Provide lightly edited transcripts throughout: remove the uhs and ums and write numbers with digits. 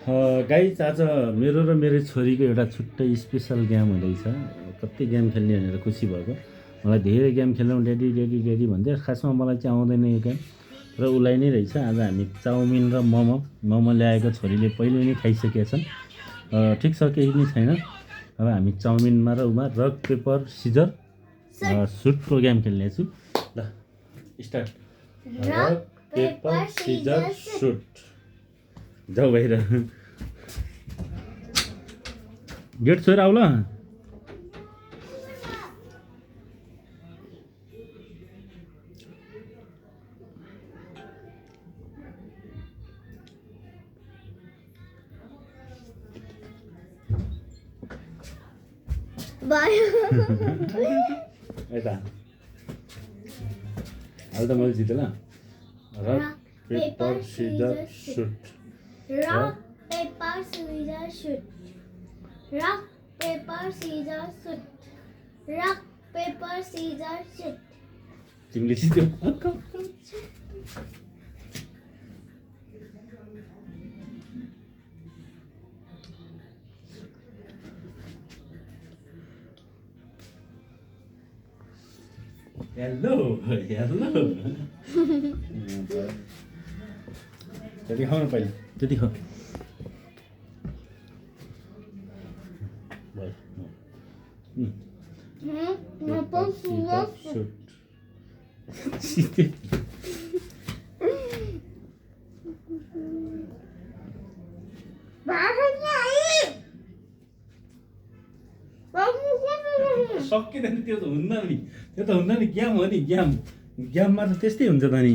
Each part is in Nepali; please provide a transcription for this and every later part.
गाइज आज मेरो र मेरो छोरीको एउटा छुट्टै स्पेसल गेम हुँदैछ। कति गेम खेल्ने भनेर खुसी भएको। मलाई धेरै गेम खेल्नु ड्याडी ड्याडी ड्याडी भन्दै, खासमा मलाई चाहिँ आउँदैन यो गेम र उसलाई नै रहेछ। आज हामी चाउमिन र मोमो ल्याएको छोरीले पहिले नै खाइसकेका छन्। ठिक छ, केही पनि छैन। अब हामी चाउमिनमा र उमा रक पेपर सिजर सुटको गेम खेल्नेछु। ल start. Rock paper scissor shoot. जाऊ बाहिर, गेट छोएर आऊ ल। यता अहिले त मैले जितेँ ल। Rock paper scissor shoot. Rock, paper, scissors, shoot. Rock, paper, scissors, shoot. Rock, paper, scissors, shoot. तिमीले जित्यौ। Hello hello. त्यति खाऊ न पहिला, त्यति खाऊ। सकिँदैन, त्यो त हुन्न नि, त्यो त हुन्न नि। गेम हो नि, गेममा त त्यस्तै हुन्छ त नि।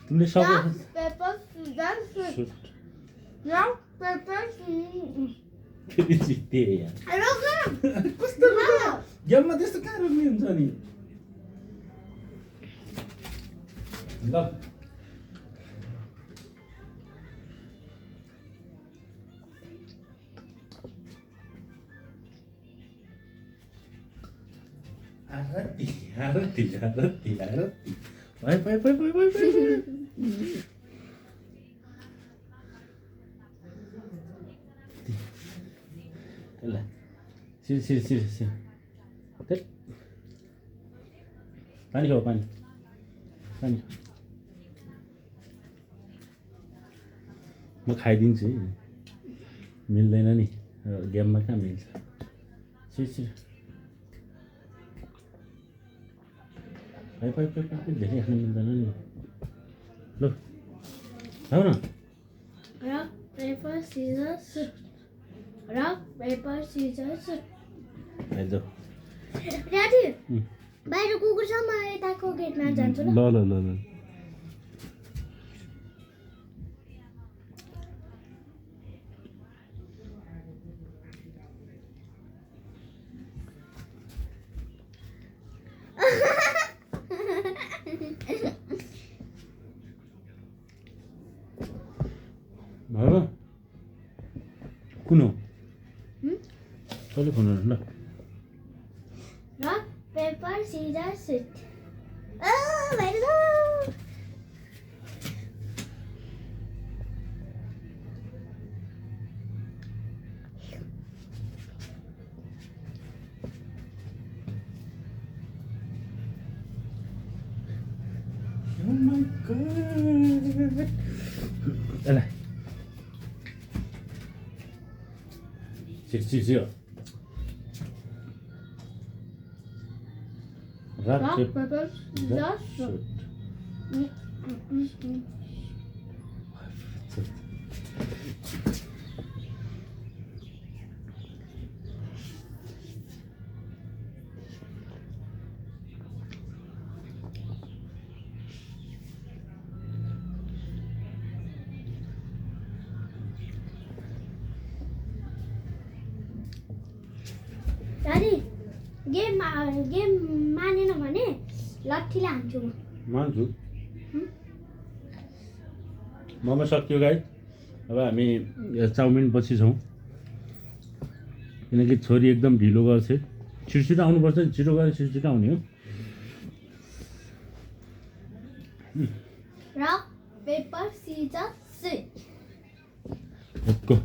तिमीले सक्यो। Paper, scissors, shoot. Rock, paper, scissors. फेरि जिते यार। कस्तो गेममा त्यस्तो कहाँ रोक्ने हुन्छ नि। ल आरती आरती आरती आरती। भाइ भाइ भाइ भाइ भाइ भाइ। ल सिर सिर सिर सिर। पानी खाऊ, पानी पानी। म खाइदिन्छु है, मिल्दैन नि गेममा, कहाँ मिल्छ। सिर सिर भाइ भाइ भाइ भाइ, धेरै खानु मिल्दैन नि। ल खाऊ न। Rock, paper, scissors, shoot. Rock, paper, scissors, shoot. आइज। Daddy, बाहिर कुकुर छ, म यताको गेटमा जान्छु ल। ल ल ल ल। भयो कुन हो? कसले फोन गर्नु ल। Rock, paper, scissors, shoot. बाहिर जाऊ। Oh my god. Đây này. Siêu. Rock, paper, scissors, shoot. Daddy, game मानेन भने लट्ठीले हान्छु म। मान्छु। मोमो सक्यो गाइस। अब हामी चाउमिन पछि छौँ, किनकि छोरी एकदम ढिलो गर्छ। छिटो आउनुपर्छ, छिटो गएर छिटो आउने हो। Rock, paper, scissors, shoot. Let's go.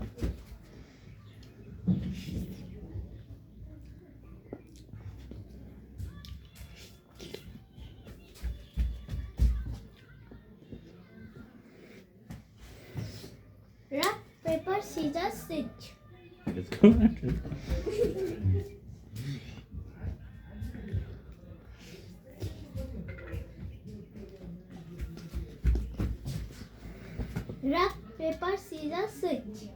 Rock, paper, scissors, shoot. Let's go. Rock, paper, scissors, shoot.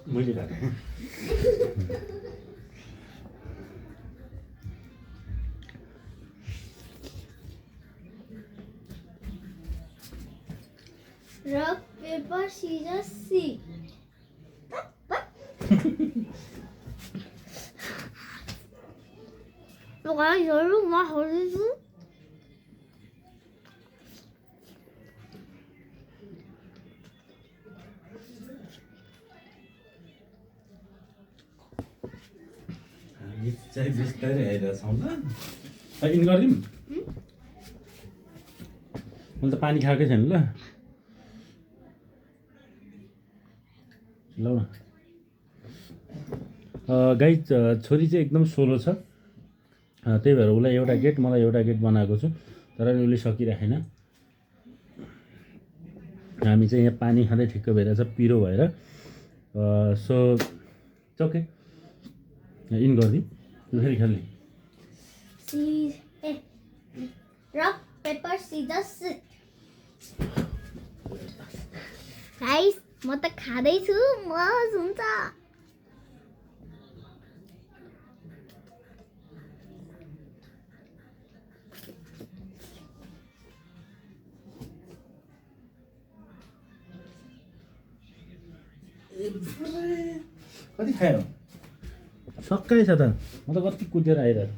मैले राखेँ Rock, paper, scissors, shoot. Guys, look my horizon. हामी चाहिँ बिस्तारै आइरहेछौँ ल इन गरिदिउँ मैले त पानी खाएकै छैन ल ल गाइज छोरी चाहिँ एकदम सोलो छ त्यही भएर उसलाई एउटा गेट मलाई एउटा गेट बनाएको छु तर उसले सकिराखेन हामी चाहिँ यहाँ पानी खाँदै ठिक्क भइरहेछ पिरो भएर सो ओके इन गरिदिउँ फेरि खेल्ने Rock, paper, scissors, shoot. Guys, म त खाँदैछु मज हुन्छ कति खायो सक्कै छ त म त कति कुदेर आइरहेको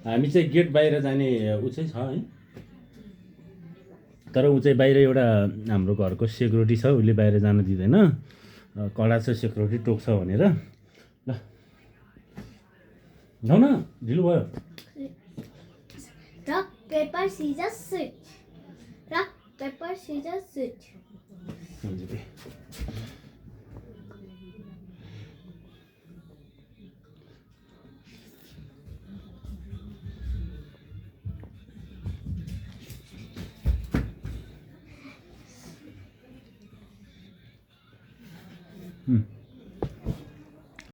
हामी चाहिँ गेट बाहिर जाने ऊ चाहिँ छ है तर ऊ चाहिँ बाहिर एउटा हाम्रो घरको सेक्युरिटी छ उसले बाहिर जान दिँदैन कडा छ सेक्युरिटी टोक्छ भनेर ल जाऊ न ढिलो भयो Rock, paper, scissors, shoot. Rock, paper, scissors, shoot. हुन्छ त